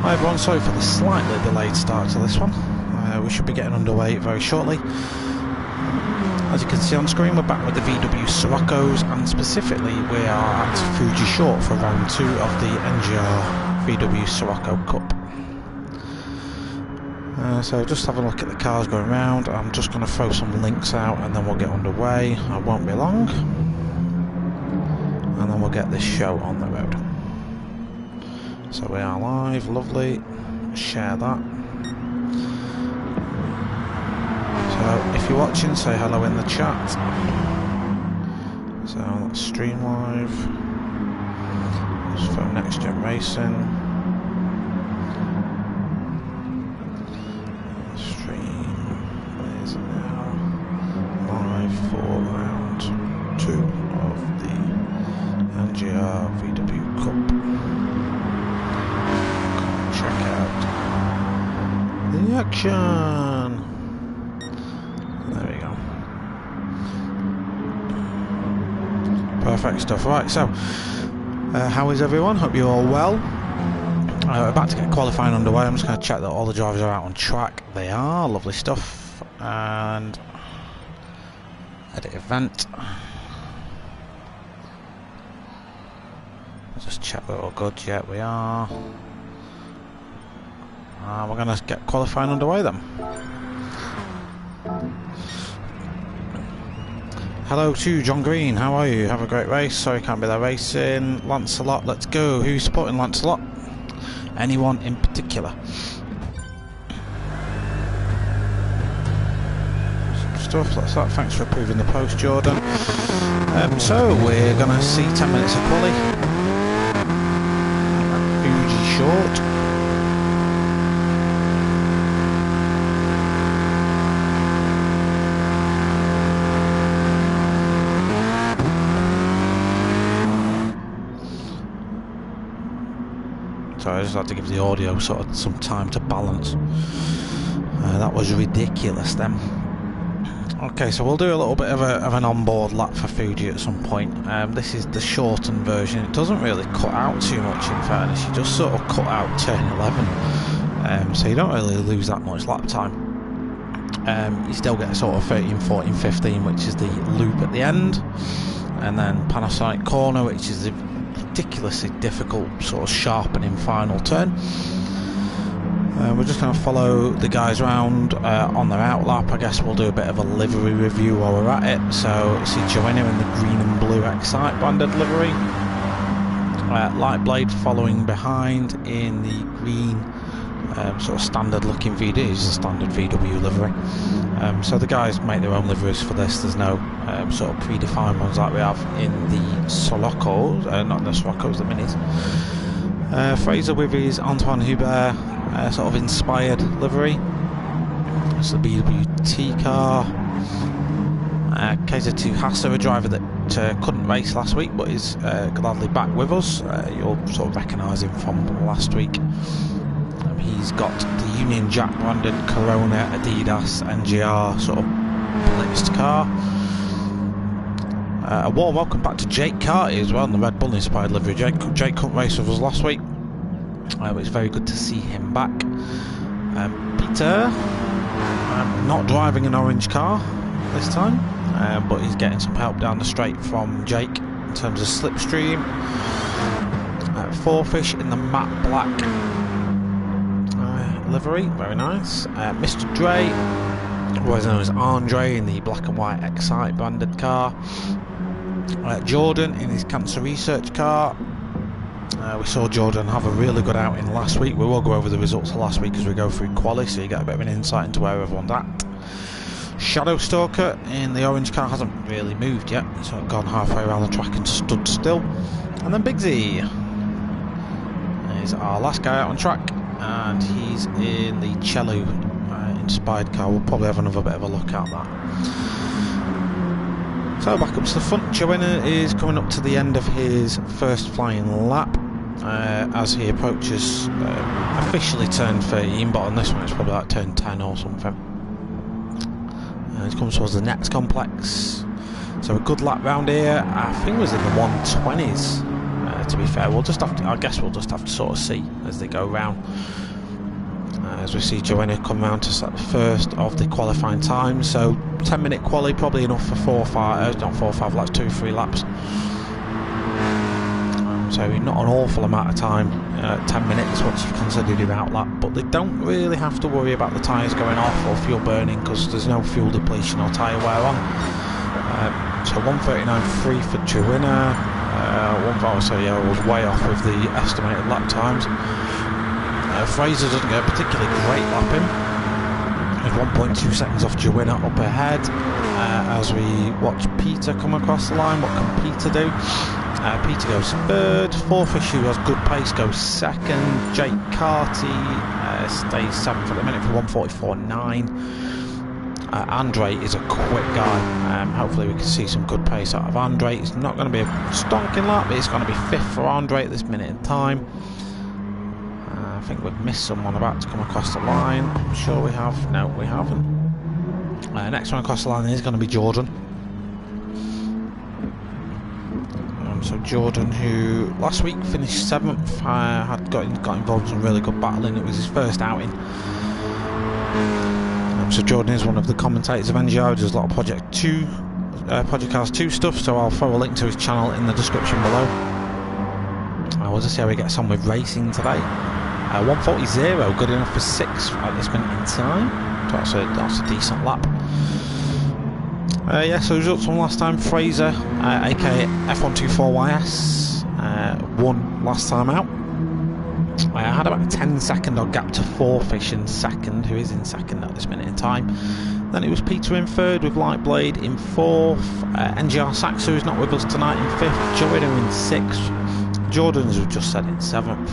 Hi everyone, sorry for the slightly delayed start to this one. We should be getting underway very shortly. As you can see on screen, we're back with the VW Sciroccos, and specifically we are at Fuji short for round 2 of the NGR VW Scirocco Cup. So just have a look at the cars going around. I'm just going to throw some links out and then we'll get underway. I won't be long. And then we'll get this show on the road. So we are live, lovely. Share that. So if you're watching, say hello in the chat. So let's stream live. Just from Next Gen Racing. Stream is now live for round 2 of the NGR VW Cup. Check out the action. There we go. Perfect stuff. Right, so how is everyone? Hope you're all well. We're about to get qualifying underway. I'm just going to check that all the drivers are out on track. They are. Lovely stuff. And edit event. Just check we're all good. Yeah, we are. We're going to get qualifying underway then. Hello to John Green, how are you? Have a great race. Sorry can't be there racing. Lancelot, let's go. Who's supporting Lancelot? Anyone in particular? Stuff like that. Thanks for approving the post, Jordan. So we're going to see 10 minutes of quali. Fuji short. So I just had to give the audio sort of some time to balance. That was ridiculous then. Okay, so we'll do a little bit of an onboard lap for Fuji at some point. This is the shortened version. It doesn't really cut out too much, in fairness. You just sort of cut out turn 11. So you don't really lose that much lap time. You still get sort of 13, 14, 15, which is the loop at the end. And then Panasonic corner, which is the ridiculously difficult sort of sharpening final turn. We're just going to follow the guys around on their outlap. I guess we'll do a bit of a livery review while we're at it. So see Joanna in the green and blue Excite banded livery. Light Blade following behind in the green sort of standard looking VW. It's a standard VW livery. So the guys make their own liveries for this. There's no sort of predefined ones like we have in the Scirocco's, not the Sciroccos, the Minis. Fraser with his Antoine Hubert sort of inspired livery. It's the BWT car. KZ2 Hassa, a driver that couldn't race last week but is gladly back with us. You'll sort of recognise him from last week. He's got the Union Jack branded Corona Adidas NGR sort of blitzed car. A warm welcome back to Jake Carty as well in the Red Bull inspired livery. Jake couldn't race with us last week. It's very good to see him back. Peter, not driving an orange car this time, but he's getting some help down the straight from Jake in terms of slipstream. Fourfish in the matte black livery, very nice. Mr. Dre, otherwise known as Andre, in the black and white Excite branded car. Jordan in his cancer research car. We saw Jordan have a really good outing last week. We will go over the results of last week as we go through quali, so you get a bit of an insight into where everyone's at. Shadow Stalker in the orange car hasn't really moved yet, so I've gone halfway around the track and stood still. And then Big Z is our last guy out on track, and he's in the Cello inspired car. We'll probably have another bit of a look at that. So back up to the front, Joanna is coming up to the end of his first flying lap as he approaches officially turn 13, but on this one it's probably like turn 10 or something. He comes towards the next complex, so a good lap round here. I think it was in the 120s to be fair. We'll just have to, I guess we'll just have to sort of see as they go round. As we see Joanna come round to set the first of the qualifying time, so 10-minute quali probably enough for 4 or 5, not 4 or 5 laps, 2 or 3 laps. So not an awful amount of time, 10 minutes once you've considered your outlap, but they don't really have to worry about the tyres going off or fuel burning because there's no fuel depletion or tyre wear on. So 1:39.3 for Joanna, so yeah, I was way off with the estimated lap times. Fraser doesn't get a particularly great lap in. With 1.2 seconds off Joanna up ahead. As we watch Peter come across the line, what can Peter do? Peter goes third. Fourth, who has good pace, goes second. Jake Carty stays seventh at the minute for 1:44.9. Andre is a quick guy. Hopefully we can see some good pace out of Andre. It's not going to be a stonking lap, but it's going to be fifth for Andre at this minute in time. I think we've missed someone about to come across the line. I'm sure we have. No, we haven't. Next one across the line is going to be Jordan. So Jordan, who last week finished 7th, had got involved in some really good battling. It was his first outing. So Jordan is one of the commentators of NGR. Does a lot of Project Cars 2 stuff. So I'll throw a link to his channel in the description below. We'll just see how he gets on with racing today. 1:40.0, good enough for 6th at this minute in time. So that's a decent lap. Yeah, so results from last time. Fraser, aka F124YS, won last time out. I had about a 10-second odd gap to Fourfish in second, who is in second at this minute in time. Then it was Peter in third with Lightblade in fourth. NGR Saxo, who's not with us tonight, in fifth. Joanna in sixth. Jordan, as we've just said, in seventh.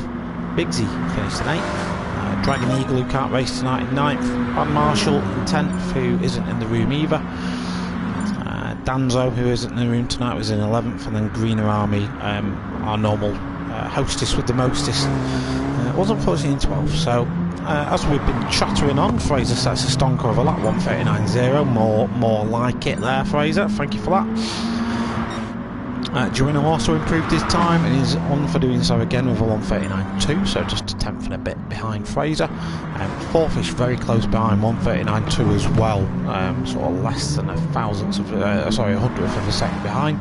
Bigsy finished in eighth. Dragon Eagle, who can't race tonight, in ninth. Van Marshall in 10th, who isn't in the room either. Danzo, who isn't in the room tonight, was in 11th, and then Greener Army, our normal hostess with the mostest, was unfortunately in 12th. So as we've been chattering on, Fraser sets a stonker of a lap, 1:39.0. More like it there, Fraser. Thank you for that. Joanna also improved his time and is on for doing so again with a 1:39.2, so just a tenth and a bit behind Fraser. Fourfish very close behind, 1:39.2 as well, sort of less than a hundredth of a second behind.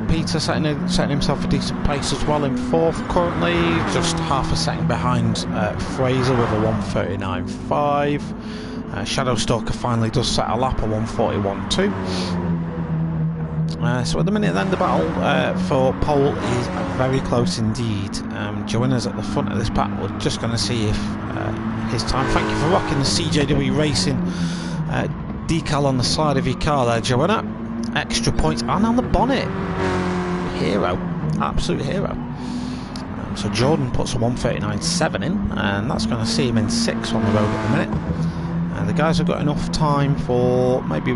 Peter setting himself a decent pace as well in fourth currently, just half a second behind Fraser with a 1:39.5. Shadowstalker finally does set a lap, a 1:41.2. So at the minute then the battle for pole is very close indeed. Joanna's at the front of this pack. We're just going to see if his time. Thank you for rocking the CJW Racing decal on the side of your car there, Joanna. Extra points and on the bonnet. Hero, absolute hero. So Jordan puts a 1:39.7 in, and that's going to see him in 6th on the road at the minute. The guys have got enough time for maybe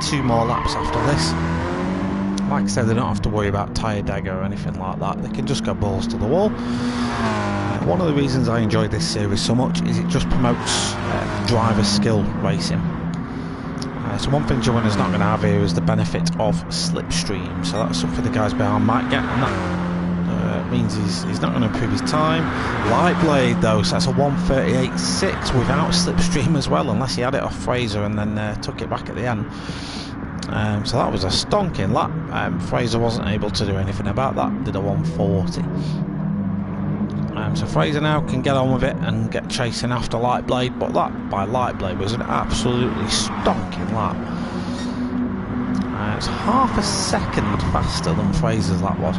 2 more laps after this. Like I said, they don't have to worry about tyre dagger or anything like that. They can just go balls to the wall. One of the reasons I enjoy this series so much is it just promotes driver skill racing. So one thing Joanna's not going to have here is the benefit of slipstream. So that's something the guys behind might get, and that means he's not going to improve his time. Lightblade though, so that's a 1:38.6 without slipstream as well, unless he had it off Fraser and then took it back at the end. So that was a stonking lap. Fraser wasn't able to do anything about that, did a 1:40. So Fraser now can get on with it and get chasing after Lightblade, but that by Lightblade was an absolutely stonking lap. It's half a second faster than Fraser's lap was.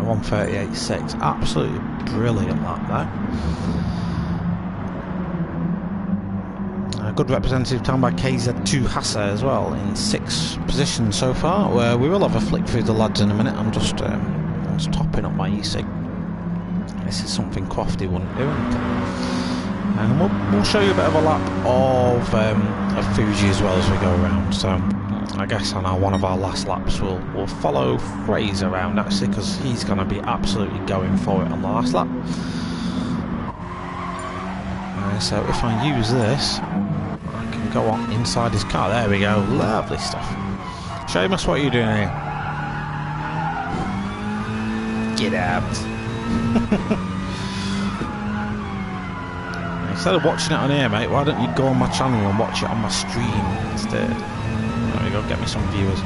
1:38.6, absolutely brilliant lap there. Good representative time by KZ2 Hassa as well, in 6th position so far. We will have a flick through the lads in a minute. I'm just topping up my e-cig. This is something Crofty wouldn't do. And we'll show you a bit of a lap of Fuji as well as we go around. So I guess on one of our last laps we'll follow Fraser around actually, because he's going to be absolutely going for it on the last lap. So if I use this, I can go on inside his car. There we go, lovely stuff. Seamus, what are you doing here? Get out. Instead of watching it on here, mate, why don't you go on my channel and watch it on my stream instead? There we go, get me some viewers.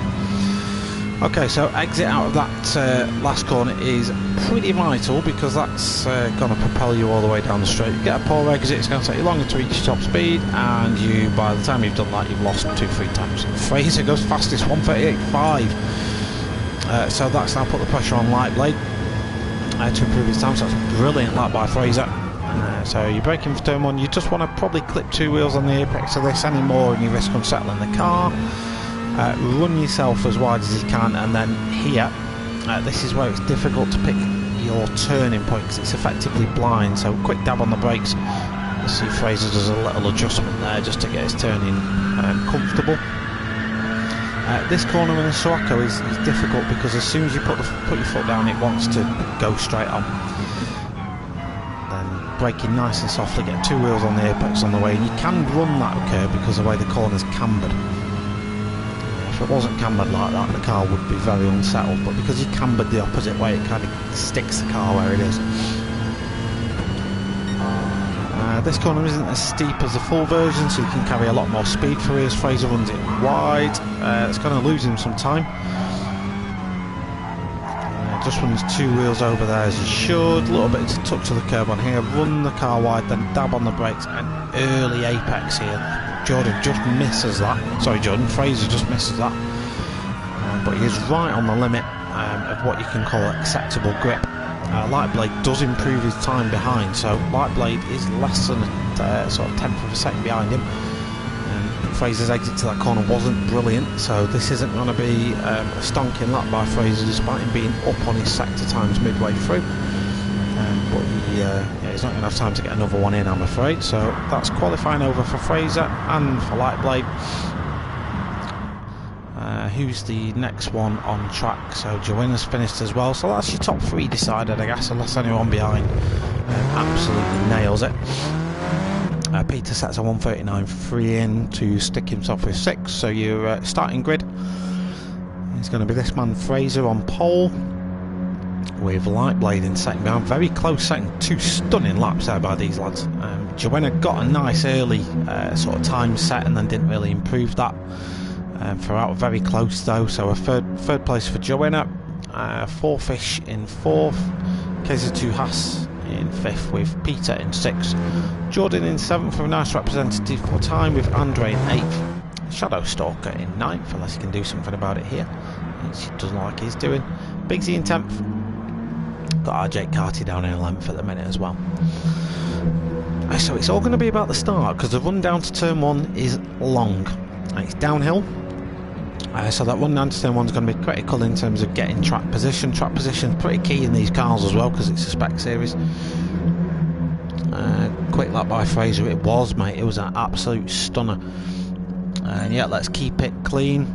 Okay, so exit out of that last corner is pretty vital, because that's going to propel you all the way down the straight. You get a poor exit, it's going to take you longer to reach your top speed, and you, by the time you've done that, you've lost 2-3 times. Fraser goes fastest, 1:38.5. So that's now put the pressure on Lightblade to improve his time. So that's a brilliant lap by Fraser. So you're braking for turn 1, you just want to probably clip 2 wheels on the apex of this anymore, and you risk unsettling the car. Run yourself as wide as you can, and then here, this is where it's difficult to pick your turning point, because it's effectively blind. So quick dab on the brakes. You see Fraser does a little adjustment there just to get his turning comfortable. This corner in the Scirocco is difficult, because as soon as you put your foot down, it wants to go straight on. Then braking nice and softly, get 2 wheels on the apex on the way, and you can run that curve because of the way the corner's cambered. If it wasn't cambered like that, the car would be very unsettled, but because you cambered the opposite way, it kind of sticks the car where it is. This corner isn't as steep as the full version, so you can carry a lot more speed through as Fraser runs it wide. It's going to lose him some time. Just runs 2 wheels over there as he should. A little bit to touch of the curb on here. Run the car wide, then dab on the brakes, and early apex here. Jordan just misses that. Sorry, Jordan, Fraser just misses that. But he is right on the limit of what you can call acceptable grip. Lightblade does improve his time behind, so Lightblade is less than a sort of 10th of a second behind him. Fraser's exit to that corner wasn't brilliant, so this isn't going to be a stonking lap by Fraser, despite him being up on his sector times midway through. But he's not going to have time to get another one in, I'm afraid. So that's qualifying over for Fraser and for Lightblade. Who's the next one on track? So Joanna's finished as well, so that's your top 3 decided, I guess, unless anyone behind absolutely nails it. Peter sets a 1:39.3 in to stick himself with 6, so your starting grid is going to be this man Fraser on pole, with Lightblade in second behind. Very close second, 2 stunning laps there by these lads. Joanna got a nice early sort of time set, and then didn't really improve that throughout. Very close though, so a third place for Joanna, 4-fish in 4th, KZ2 Haas in 5th with Peter in 6th, Jordan in 7th for a nice representative for time, with Andre in 8th, Shadow Stalker in 9th, unless he can do something about it here, which he doesn't like he's doing. Bigsy in 10th, got our Jake Carty down in 11th at the minute as well. So it's all going to be about the start, because the run down to turn 1 is long, and it's downhill. So that run down to turn 1 is going to be critical in terms of getting track position. Track position is pretty key in these cars as well, because it's a spec series. Quick lap by Fraser it was, mate. It was an absolute stunner. And yeah, let's keep it clean.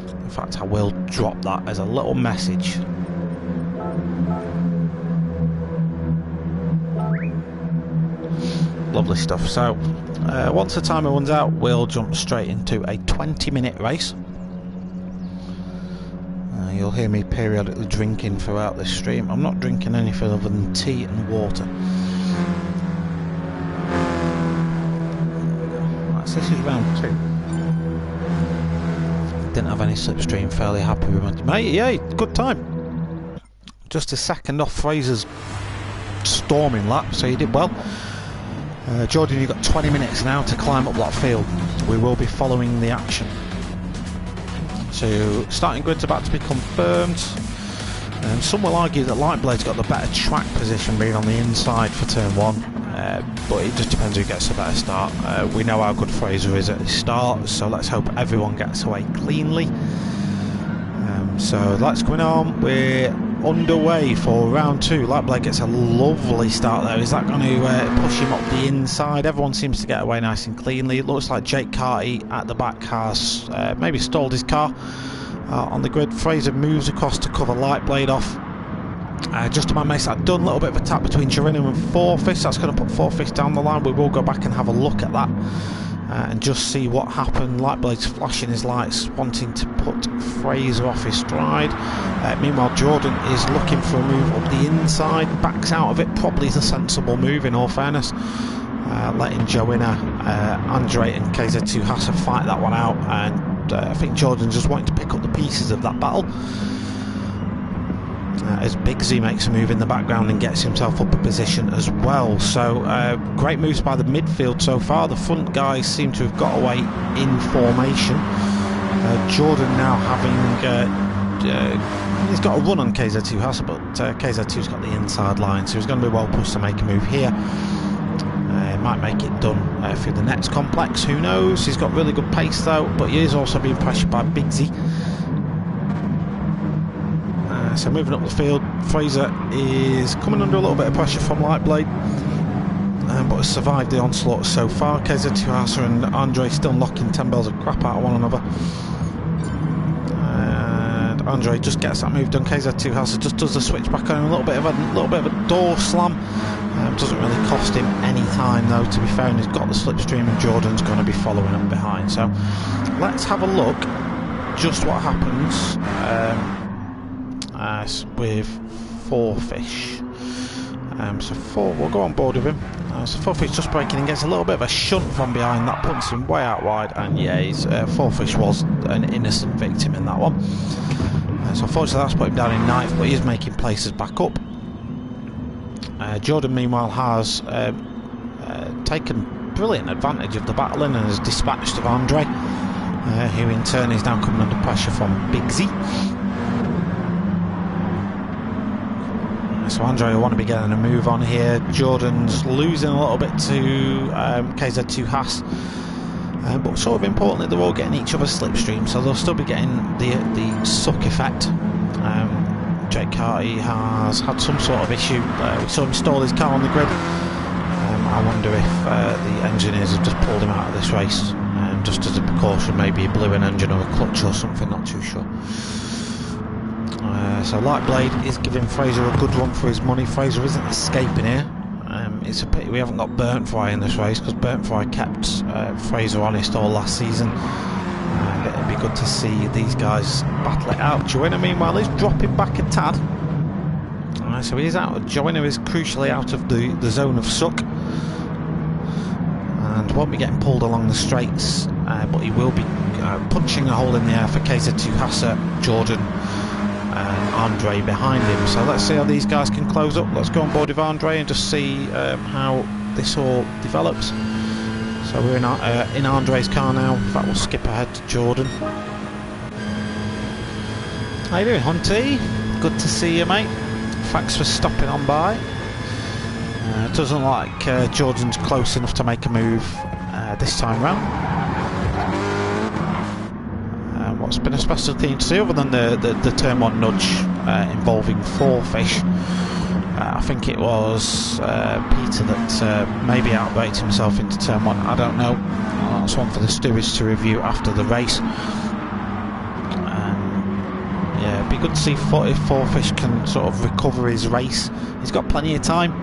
In fact, I will drop that as a little message. Lovely stuff. So once the timer runs out, we'll jump straight into a 20-minute race. You'll hear me periodically drinking throughout this stream. I'm not drinking anything other than tea and water. Right, so this is round 2. Didn't have any slipstream, fairly happy with my mate. Yeah, good time. Just a second off Fraser's storming lap, so you did well. Jordan, you've got 20 minutes now to climb up that field. We will be following the action. So starting grid's about to be confirmed. Some will argue that Lightblade's got the better track position, being on the inside for turn 1, but it just depends who gets a better start. We know how good Fraser is at his start, so let's hope everyone gets away cleanly. So that's going on. We're underway for round 2. Lightblade gets a lovely start there. Is that going to push him up the inside? Everyone seems to get away nice and cleanly. It looks like Jake Carty at the back has maybe stalled his car on the grid. Fraser moves across to cover Lightblade off. Just to my mace, I've done a little bit of a tap between Joanna and 4-fish. That's going to put 4-fish down the line. We will go back and have a look at that. and just see what happened. Lightblade's flashing his lights, wanting to put Fraser off his stride. Meanwhile, Jordan is looking for a move up the inside, backs out of it. Probably the sensible move, in all fairness. Letting Joanna, Andre and KZ2 Hassa fight that one out, and I think Jordan's just wanting to pick up the pieces of that battle. As Big Z makes a move in the background and gets himself up a position as well. So great moves by the midfield so far. The front guys seem to have got away in formation. Jordan now having he's got a run on KZ2 Hassa, but KZ2's got the inside line, so he's going to be well pushed to make a move here. Might make it done through the next complex, who knows. He's got really good pace though, but he is also being pressured by Big Z. So moving up the field, Fraser is coming under a little bit of pressure from Lightblade, but has survived the onslaught so far. KZ2 Hassa and Andre still knocking 10 bells of crap out of one another. And Andre just gets that move done. KZ2 Hassa just does the switch back on him, a little bit of a door slam. Doesn't really cost him any time though, to be fair, and he's got the slipstream, and Jordan's going to be following up behind. So let's have a look just what happens with Four Fish. We'll go on board with him. So Four Fish just breaking and gets a little bit of a shunt from behind. That puts him way out wide, and yeah, Four Fish was an innocent victim in that one. So unfortunately that's put him down in ninth, but he is making places back up. Jordan meanwhile has taken brilliant advantage of the battling and has dispatched of Andre, who in turn is now coming under pressure from Big Z. So Andre will want to be getting a move on here. Jordan's losing a little bit to KZ2 Hass, but sort of importantly, they're all getting each other's slipstream, so they'll still be getting the suck effect. Jake Carty has had some sort of issue. We saw him stall his car on the grid. I wonder if the engineers have just pulled him out of this race, just as a precaution. Maybe he blew an engine or a clutch or something, not too sure. So Lightblade is giving Fraser a good run for his money. Fraser isn't escaping here. It's a pity we haven't got Burntfry in this race, because Burntfry kept Fraser honest all last season. It'd be good to see these guys battle it out. Joanna meanwhile is dropping back a tad. So he is out. Joanna is crucially out of the zone of suck, and won't be getting pulled along the straights, but he will be punching a hole in the air for KZ2 Hassa, Jordan and Andre behind him. So let's see how these guys can close up. Let's go on board with Andre and just see how this all develops. So we're in Andre's car now. In fact, we'll skip ahead to Jordan. How you doing, Hunty? Good to see you, mate. Thanks for stopping on by. It doesn't look like Jordan's close enough to make a move this time round. What's been a special thing to see, other than the turn 1 nudge involving Four Fish? I think it was Peter that maybe outbraked himself into turn 1. I don't know. That's one for the stewards to review after the race. Yeah, it'd be good to see if Four Fish can sort of recover his race. He's got plenty of time.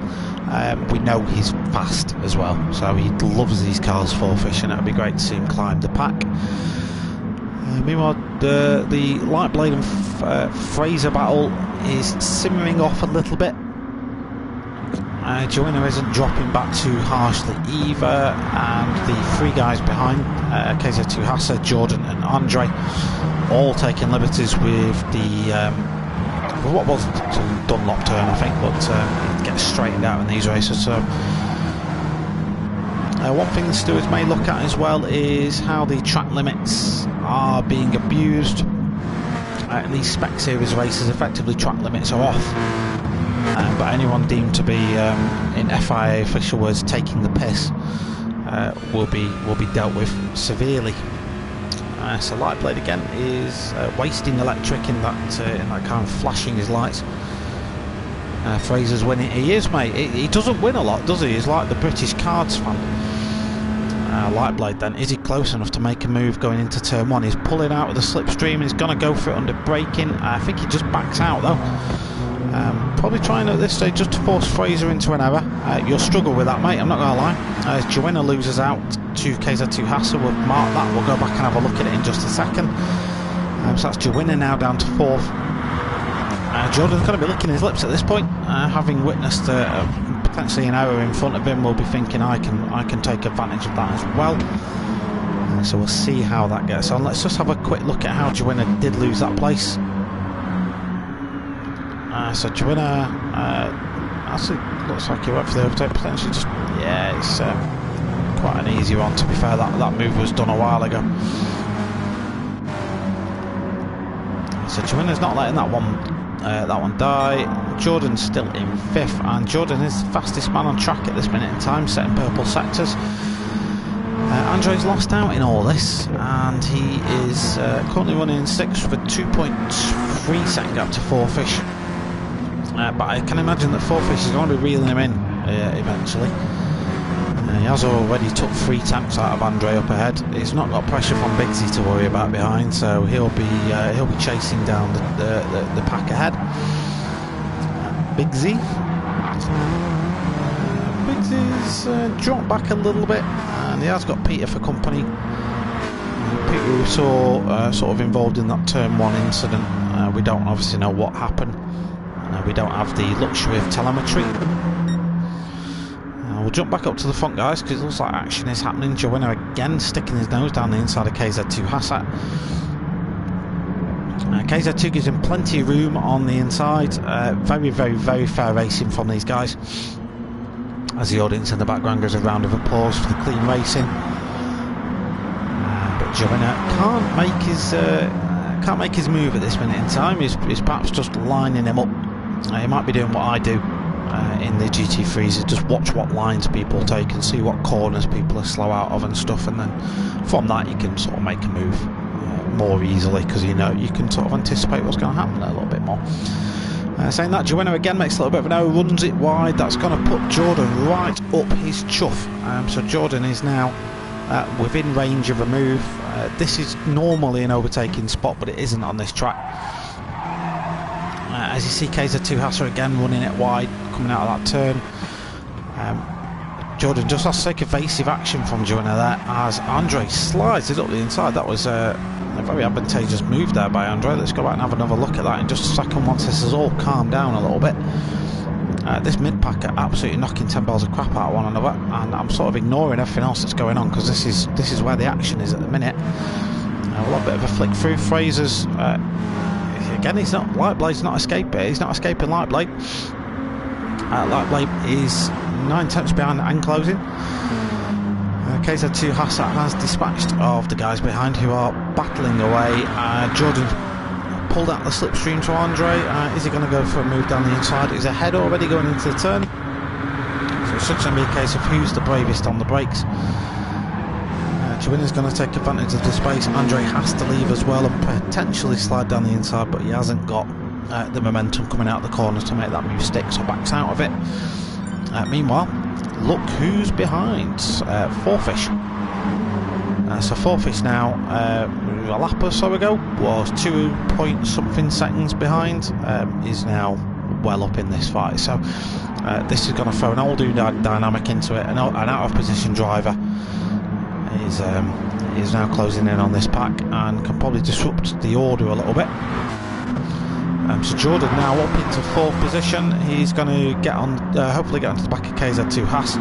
We know he's fast as well, so he loves these cars, Four Fish, and it would be great to see him climb the pack. Meanwhile, the Lightblade and Fraser battle is simmering off a little bit. Joanna isn't dropping back too harshly either, and the three guys behind, KZ2 Hassa, Jordan and Andre, all taking liberties with the what was some Dunlop turn, I think, but it gets straightened out in these races. So one thing the stewards may look at as well is how the track limits are being abused. In these Spec Series races, effectively track limits are off, but anyone deemed to be, in FIA official words, taking the piss, will be dealt with severely. So Lightblade again is wasting electric in that kind of flashing his lights. Fraser's winning. He is, mate. He doesn't win a lot, does he? He's like the British cards fan. Lightblade then, is he close enough to make a move going into turn 1? He's pulling out with the slipstream, he's going to go for it under braking. I think he just backs out though. Probably trying at this stage just to force Fraser into an error. You'll struggle with that, mate, I'm not going to lie. Joanna loses out to KZ2 Hassa. We'll mark that, we'll go back and have a look at it in just a second. So that's Joanna now down to 4th. Jordan's going to be licking his lips at this point, having witnessed potentially an error in front of him. Will be thinking I can take advantage of that as well. So we'll see how that gets on. Let's just have a quick look at how Joanna did lose that place. So Joanna actually looks like he went for the overtake, potentially just, yeah, it's quite an easy one, to be fair. That move was done a while ago. So Joanna's not letting that one die. Jordan's still in 5th, and Jordan is the fastest man on track at this minute in time, setting purple sectors. Andre's lost out in all this, and he is currently running 6th with a 2.3 second gap to 4fish. But I can imagine that 4fish is going to be reeling him in eventually. He has already took 3 tanks out of Andre up ahead. He's not got pressure from Bigsy to worry about behind, so he'll be chasing down the pack ahead. Bigsy's dropped back a little bit, and he has got Peter for company. Peter, who saw sort of involved in that turn 1 incident. We don't obviously know what happened. We don't have the luxury of telemetry. We'll jump back up to the front, guys, because it looks like action is happening. Joanna again sticking his nose down the inside of KZ2 Hassa. KZ2 gives him plenty of room on the inside. Very, very, very fair racing from these guys. As the audience in the background gives a round of applause for the clean racing. But Joanna can't make his move at this minute in time. He's perhaps just lining him up. He might be doing what I do in the GT3s, is just watch what lines people take and see what corners people are slow out of and stuff, and then from that you can sort of make a move more easily, because you know you can sort of anticipate what's going to happen a little bit more. Saying that, Joanna again makes a little bit of an error, runs it wide. That's going to put Jordan right up his chuff. So Jordan is now within range of a move. This is normally an overtaking spot, but it isn't on this track. As you see, KZ2 Hassa again running it wide, coming out of that turn. Jordan just has to take evasive action from Joanna there, as Andre slides it up the inside. That was a very advantageous move there by Andre. Let's go back and have another look at that in just a second, once this has all calmed down a little bit. This mid-pack are absolutely knocking 10 bells of crap out of one another, and I'm sort of ignoring everything else that's going on, because this is where the action is at the minute. We'll have a bit of a flick through. Fraser's again, he's not, Lightblade's not escaping. He's not escaping Lightblade. Lightblade is 9 tenths behind and closing. KZ2 Hassa has dispatched of the guys behind who are battling away. Jordan pulled out the slipstream to Andre. Is he going to go for a move down the inside? He's ahead already going into the turn. So it's just going to be a case of who's the bravest on the brakes. Joanna's going to take advantage of the space. Andre has to leave as well and potentially slide down the inside, but he hasn't got the momentum coming out of the corners to make that move stick, so backs out of it. Meanwhile, look who's behind. 4fish. So 4fish now, a lap or so ago, was 2 point something seconds behind, is now well up in this fight. So this is going to throw an all new dynamic into it. An out of position driver is now closing in on this pack and can probably disrupt the order a little bit. So Jordan now up into 4th position. He's going to get on, hopefully get onto the back of KZ2 Hass.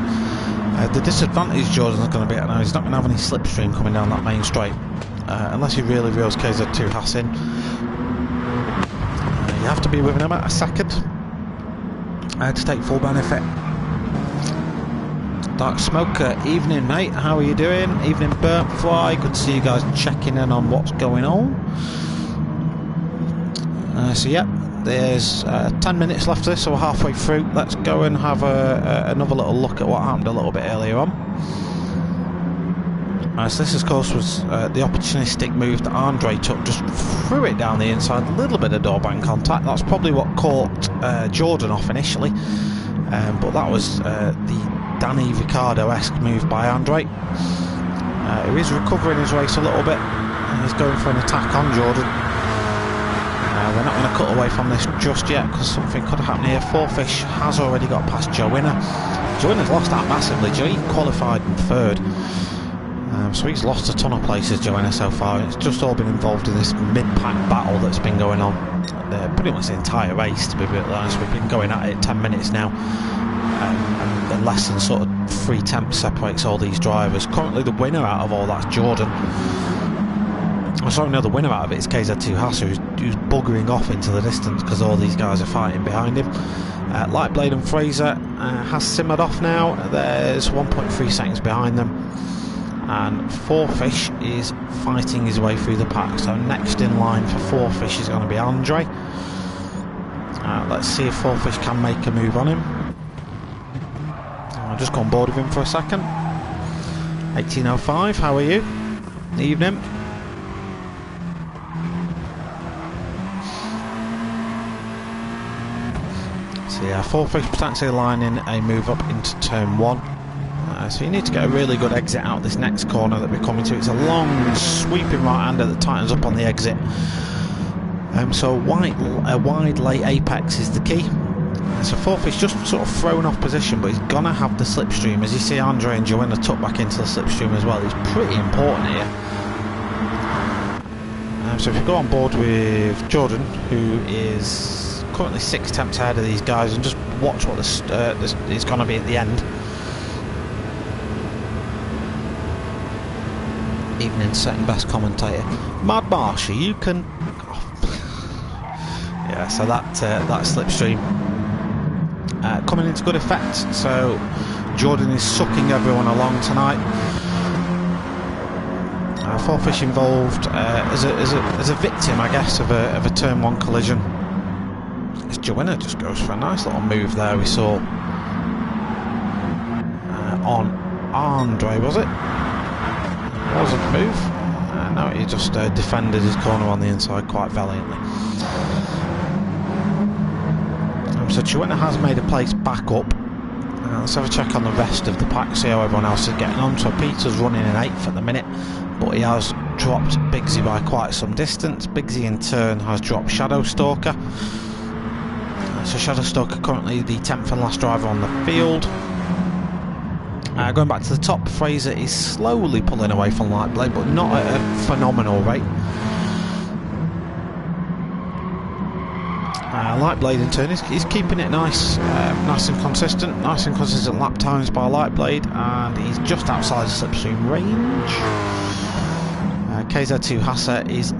The disadvantage Jordan's going to be at now, he's not going to have any slipstream coming down that main straight, unless he really reels KZ2 Hass in. You have to be within about a second to take full benefit. Dark Smoker, evening mate, how are you doing? Evening Burnt Fly, good to see you guys checking in on what's going on. So yeah, there's 10 minutes left of this, so we're halfway through. Let's go and have another little look at what happened a little bit earlier on. So this of course was the opportunistic move that Andre took, just threw it down the inside, a little bit of door bang contact. That's probably what caught Jordan off initially, but that was the Danny Ricciardo-esque move by Andre. He is recovering his race a little bit, and he's going for an attack on Jordan. We're not going to cut away from this just yet because something could happen here. Fourfish has already got past Joe Winner. Joe Winner's lost that massively. Joe qualified in third. So he's lost a ton of places, Joe Winner, so far. It's just all been involved in this mid-pack battle that's been going on. Pretty much the entire race, to be a bit honest. We've been going at it 10 minutes now. And less than sort of 3 tenths separates all these drivers. Currently the winner out of all that's Jordan. Sorry, no, the winner out of it is KZ2 Hassa, who's buggering off into the distance because all these guys are fighting behind him. Lightblade and Fraser has simmered off now. There's 1.3 seconds behind them. And Fourfish is fighting his way through the pack. So next in line for Fourfish is going to be Andre. Let's see if Fourfish can make a move on him. I'll just go on board with him for a second. 18:05, how are you? Evening. So yeah, Fourfish potentially lining a move up into turn 1. So you need to get a really good exit out this next corner that we're coming to. It's a long sweeping right-hander that tightens up on the exit. So a wide late apex is the key. So Fourfish just sort of thrown off position, but he's gonna have the slipstream. As you see, Andre and Joanna tuck back into the slipstream as well. He's pretty important here. So if you go on board with Jordan, who is currently 6 tenths ahead of these guys, and just watch what this is going to be at the end. Evening second best commentator, Mad Marsha. You can, yeah. So that slipstream coming into good effect. So Jordan is sucking everyone along tonight. Fourfish involved as a victim, I guess, of a turn 1 collision. As Joanna just goes for a nice little move there. We saw on Andre, was it? Wasn't a move. No, he just defended his corner on the inside quite valiantly. So Joanna has made a place back up. Let's have a check on the rest of the pack, see how everyone else is getting on. So Peter's running in 8th at the minute, but he has dropped Bigsy by quite some distance. Bigsy in turn has dropped Shadow Stalker. So Shadow Stalker currently the 10th and last driver on the field. Going back to the top, Fraser is slowly pulling away from Lightblade, but not at a phenomenal rate. Lightblade in turn is keeping it nice, nice and consistent lap times by Lightblade, and he's just outside the slipstream range. KZ2 Hassa is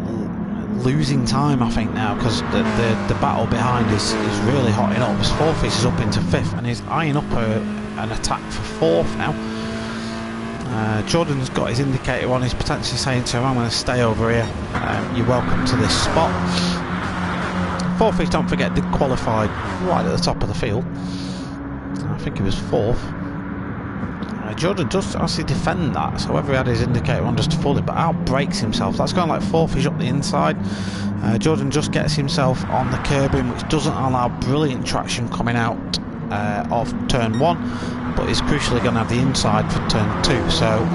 losing time, I think, now, because the battle behind is really hotting up. Fourfish is up into 5th and is eyeing up an attack for 4th now. Jordan's got his indicator on. He's potentially saying to him, I'm going to stay over here, you're welcome to this spot. Fourfish, don't forget, did qualify right at the top of the field. I think he was 4th. Jordan does actually defend that, so whether he had his indicator on just to fool it, but outbrakes himself. That's going like Fourfish up the inside. Jordan just gets himself on the curbing, which doesn't allow brilliant traction coming out of turn 1, but is crucially going to have the inside for turn 2. So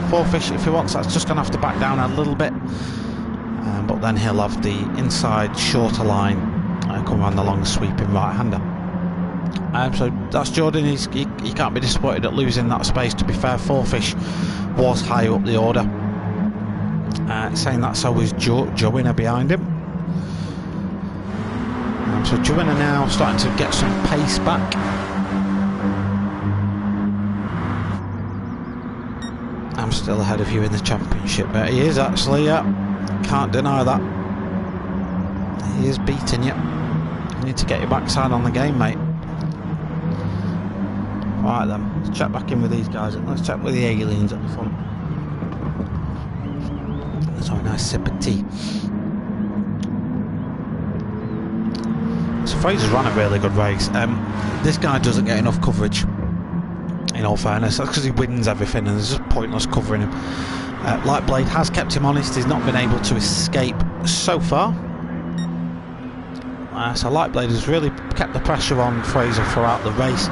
Fourfish, if he wants, that's just going to have to back down a little bit, but then he'll have the inside shorter line come around the long sweeping right-hander. So that's Jordan. He can't be disappointed at losing that space. To be fair, Fourfish was high up the order. Saying that, so was Joanna behind him. So Joanna now starting to get some pace back. I'm still ahead of you in the championship, but he is actually, can't deny that. He is beating you. You need to get your backside on the game, mate. Right then, let's check back in with these guys. Let's check with the aliens at the front. That's a nice sip of tea. So Fraser's ran a really good race. This guy doesn't get enough coverage, in all fairness. That's because he wins everything and it's just pointless covering him. Lightblade has kept him honest. He's not been able to escape so far. So Lightblade has really kept the pressure on Fraser throughout the race,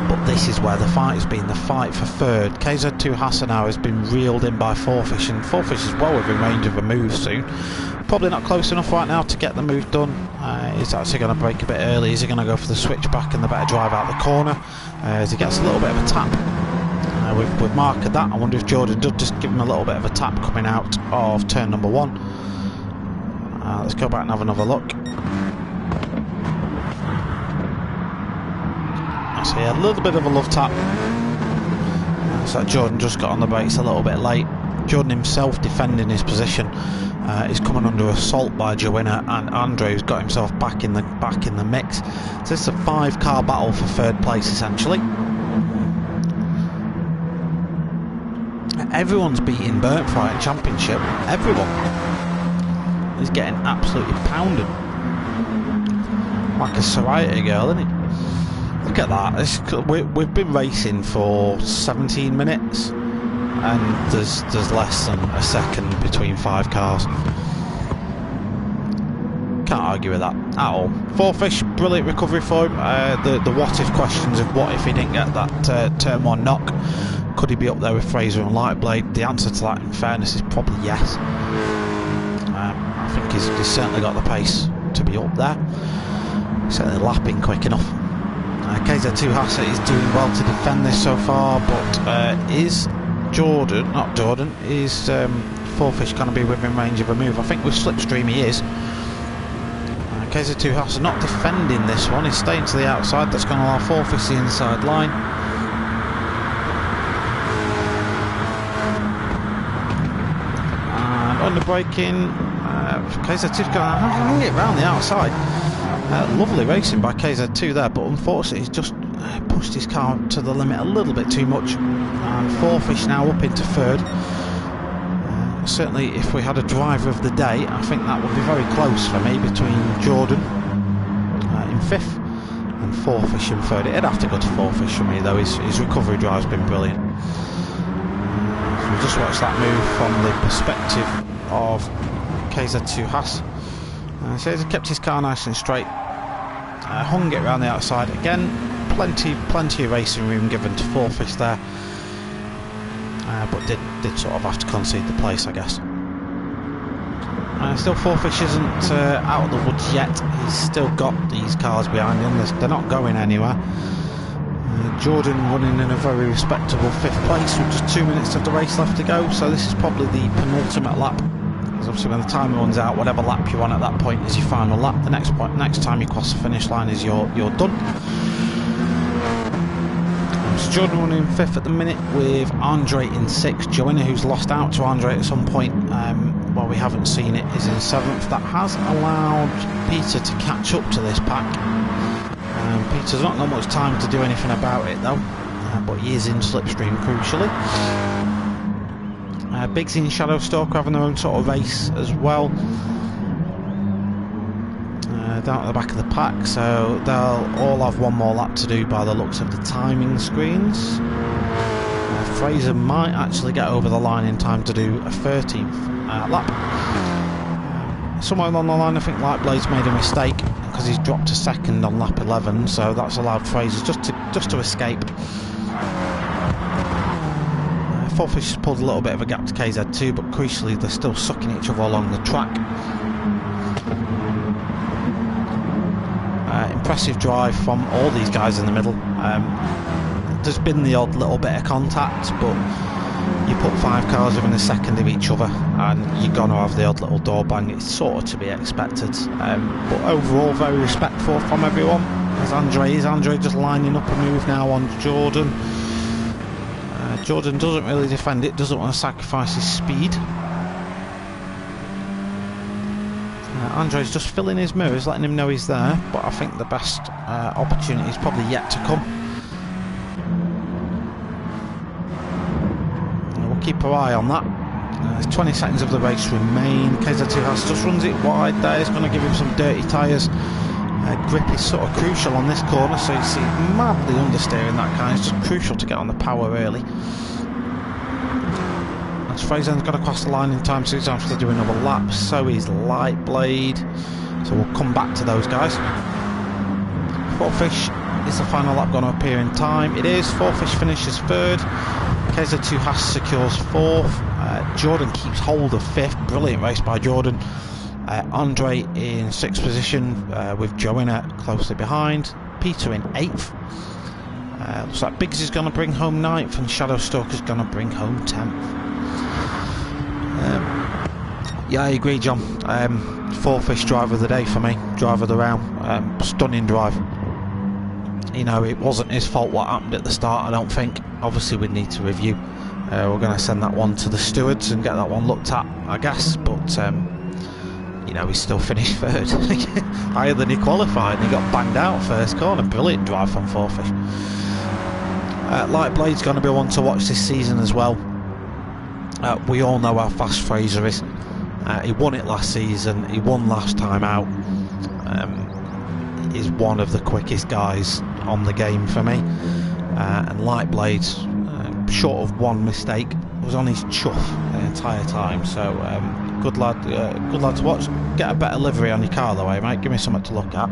but this is where the fight's been, the fight for third. KZ2 Hassanau has been reeled in by Fourfish, and Fourfish is well within range of a move soon. Probably not close enough right now to get the move done. He's actually going to brake a bit early. Is he going to go for the switchback and the better drive out the corner as he gets a little bit of a tap? We've marked that. I wonder if Jordan does just give him a little bit of a tap coming out of turn number 1. Let's go back and have another look. I see a little bit of a love tap. So Jordan just got on the brakes a little bit late. Jordan himself defending his position is coming under assault by Joanna, and Andre's got himself back in the mix. So this is a 5-car battle for third place essentially. Everyone's beating Burntfright Championship. Everyone is getting absolutely pounded. Like a Scirocco girl, isn't it? Look at that. We've been racing for 17 minutes and there's less than a second between 5 cars. Can't argue with that at all. Fourfish, brilliant recovery for him. The what if questions of what if he didn't get that turn 1 knock. Could he be up there with Fraser and Lightblade? The answer to that, in fairness, is probably yes. I think he's certainly got the pace to be up there. Certainly lapping quick enough. KZ2 Hassett is doing well to defend this so far, but is Fourfish going to be within range of a move? I think with Slipstream he is. KZ2 Hassett not defending this one, he's staying to the outside. That's going to allow Fourfish the inside line. On the braking, KZ2's going to hang it round the outside. Lovely racing by KZ2 there, but unfortunately he's just pushed his car to the limit a little bit too much, and Fourfish now up into third. Certainly if we had a driver of the day, I think that would be very close for me between Jordan in 5th and Fourfish in 3rd. It'd have to go to Fourfish for me though. His recovery drive's been brilliant. So we'll just watch that move from the perspective of KZ2 Haas. So he's kept his car nice and straight, hung it around the outside again. Plenty of racing room given to Fourfish there, but did sort of have to concede the place, I guess. Still Fourfish isn't out of the woods yet. He's still got these cars behind him. They're not going anywhere. Jordan running in a very respectable 5th place with just 2 minutes of the race left to go, so this is probably the penultimate lap. Because obviously when the timer runs out, whatever lap you're on at that point is your final lap. The next time you cross the finish line is you're done. So Jordan running 5th at the minute with Andre in 6th. Joanna, who's lost out to Andre at some point, while we haven't seen it, is in 7th. That has allowed Peter to catch up to this pack. Peter's not got much time to do anything about it though, but he is in slipstream crucially. Biggs and Shadowstalker having their own sort of race as well, down at the back of the pack, so they'll all have one more lap to do by the looks of the timing screens. Fraser might actually get over the line in time to do a 13th lap. Somewhere along the line I think Lightblade's made a mistake because he's dropped to 2nd on lap 11, so that's allowed Fraser just to escape. Fourfish has pulled a little bit of a gap to KZ2, but crucially they're still sucking each other along the track. Impressive drive from all these guys in the middle. There's been the odd little bit of contact, but you put 5 cars within a second of each other and you're going to have the odd little door bang. It's sort of to be expected, but overall very respectful from everyone, as Andre just lining up a move now on Jordan. Jordan doesn't really defend it, doesn't want to sacrifice his speed. Andre's just filling his mirrors, letting him know he's there, but I think the best opportunity is probably yet to come. We'll keep our eye on that. There's 20 seconds of the race remain. KZ2 Haas just runs it wide there. It's going to give him some dirty tyres. Grip is sort of crucial on this corner, so you see madly understeering that car. It's just crucial to get on the power early. As Fraser's going to cross the line in time, so he's going to have to do another lap. So is Lightblade. So we'll come back to those guys. Four Fish, is the final lap going to appear in time? It is. Four Fish finishes third. KZ2 Haas secures fourth. Jordan keeps hold of fifth. Brilliant race by Jordan. Andre in sixth position with Joanna closely behind. Peter in eighth. Looks like Biggs is going to bring home ninth, and Shadow Stalker's going to bring home 10th. Yeah, I agree, John. Four Fish driver of the day for me. Driver of the round. Stunning drive. You know, it wasn't his fault what happened at the start, I don't think. Obviously, we'd need to review. We're going to send that one to the stewards and get that one looked at, I guess. But, you know, he still finished third. Higher than he qualified, and he got banged out first corner. Brilliant drive from Four Fish. Light Blade's going to be one to watch this season as well. We all know how fast Fraser is. He won it last season. He won last time out. He's one of the quickest guys on the game for me. And Light Blade, short of one mistake, was on his chuff the entire time. So good lad to watch. Get a better livery on your car though, eh, mate? Give me something to look at.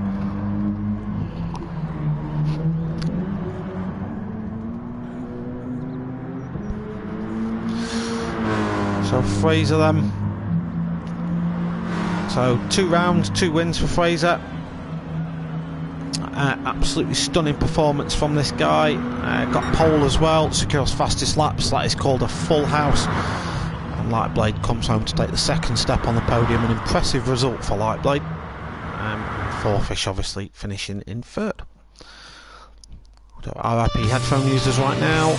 So Fraser then. So 2 rounds, 2 wins for Fraser. Absolutely stunning performance from this guy. Got pole as well, secures fastest laps. That is called a full house. And Light Blade comes home to take the second step on the podium. An impressive result for Light Blade. Four Fish obviously finishing in third. So RIP headphone users right now.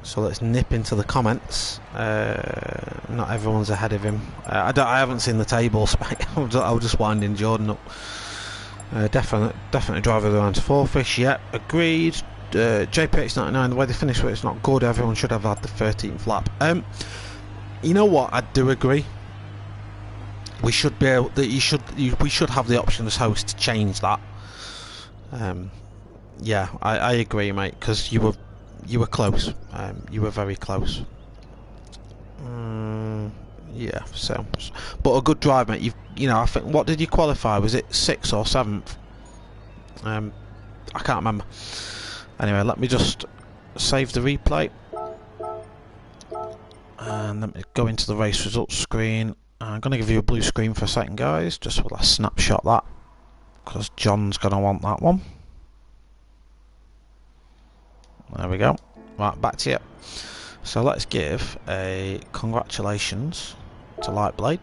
So let's nip into the comments. Not everyone's ahead of him. I haven't seen the tables. I was just winding Jordan up. Definitely driver around to Four Fish. Yeah, agreed. JPX99, the way they finished with it's not good. Everyone should have had the 13th lap. You know what? I do agree. We should be able. We should have the option as host to change that. Yeah, I agree, mate. Because you were close. You were very close. Yeah. So, but a good drive, mate. You know, I think. What did you qualify? Was it 6th or 7th? I can't remember. Anyway, let me just save the replay, and let me go into the race results screen. I'm going to give you a blue screen for a second, guys, just while I snapshot that, because John's going to want that one. There we go. Right, back to you. So let's give a congratulations to Light Blade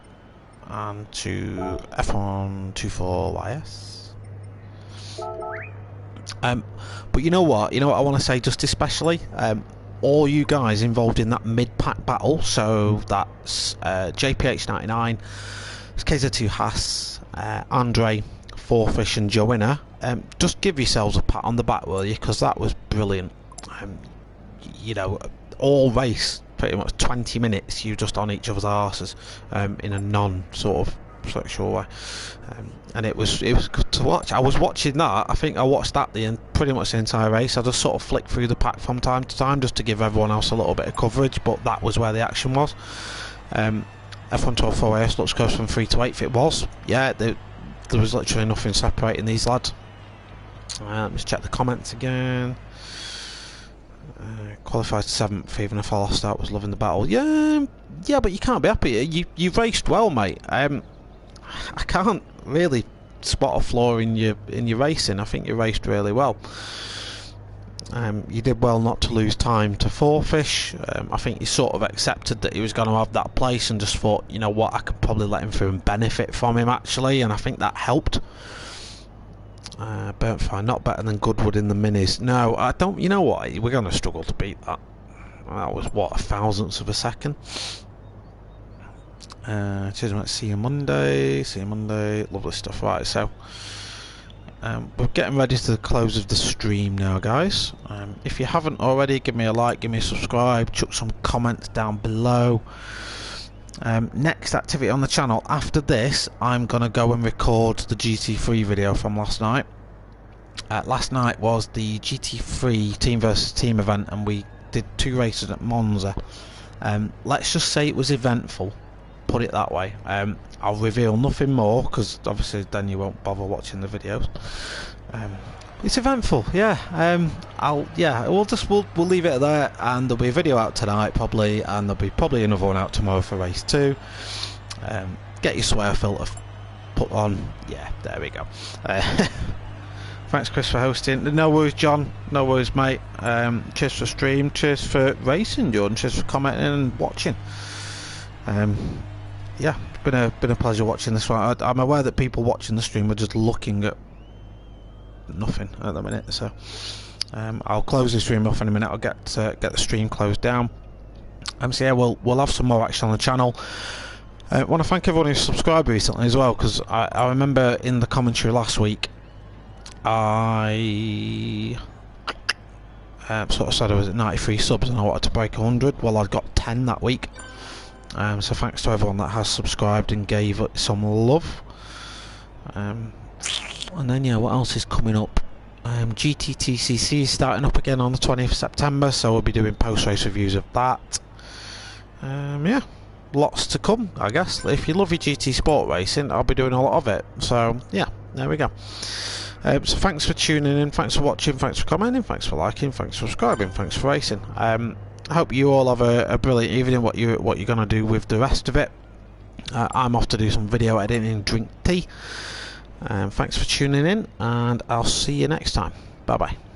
and to F124YS. But you know what? You know what I want to say just especially? All you guys involved in that mid-pack battle, so that's JPH99, KZ2 Haas, Andre, Four Fish and Joanna, just give yourselves a pat on the back, will you? Because that was brilliant. You know, all race, pretty much 20 minutes, you just on each other's arses, in a non-sort of sexual way, and it was good to watch. I was watching that. I think I watched that pretty much the entire race. I just sort of flicked through the pack from time to time just to give everyone else a little bit of coverage, but that was where the action was. F124AS looks close from 3 to 8th. It was, yeah. There was literally nothing separating these lads. Let me just check the comments again. Qualified 7th, even if I lost out. Was loving the battle. Yeah, but you can't be happy. You raced well, mate. I can't really spot a flaw in your racing. I think you raced really well. You did well not to lose time to Four Fish. I think he sort of accepted that he was going to have that place and just thought, you know what, I could probably let him through and benefit from him actually, and I think that helped. Burnt Fire, not better than Goodwood in the minis. No, I don't. You know what? We're going to struggle to beat that. That was what, a thousandth of a second. Cheers, mate. See you Monday. See you Monday. Lovely stuff. Right, so we're getting ready to the close of the stream now, guys. If you haven't already, give me a like, give me a subscribe, chuck some comments down below. Next activity on the channel after this, I'm gonna go and record the GT3 video from last night. Last night was the GT3 team versus team event, and we did 2 races at Monza. Let's just say it was eventful, put it that way. I'll reveal nothing more because obviously then you won't bother watching the videos. It's eventful, yeah. We'll leave it there, and there'll be a video out tonight probably, and there'll be probably another one out tomorrow for race 2. Get your swear filter put on. Yeah, there we go. Thanks Chris for hosting. No worries John, no worries mate. Cheers for stream, cheers for racing John, cheers for commenting and watching. Yeah, it's been a pleasure watching this one. I'm aware that people watching the stream are just looking at nothing at the minute, so I'll close the stream off in a minute. I'll get the stream closed down. So yeah, we'll have some more action on the channel. I want to thank everyone who subscribed recently as well, because I remember in the commentary last week I sort of said I was at 93 subs and I wanted to break 100. Well, I got 10 that week. So thanks to everyone that has subscribed and gave it some love. And then yeah, what else is coming up? GTTCC is starting up again on the 20th of September, so we'll be doing post-race reviews of that. Yeah, lots to come, I guess. If you love your GT Sport racing, I'll be doing a lot of it. So yeah, there we go. So thanks for tuning in, thanks for watching, thanks for commenting, thanks for liking, thanks for subscribing, thanks for racing. I hope you all have a brilliant evening. What you're going to do with the rest of it. I'm off to do some video editing and drink tea. Thanks for tuning in, and I'll see you next time. Bye bye.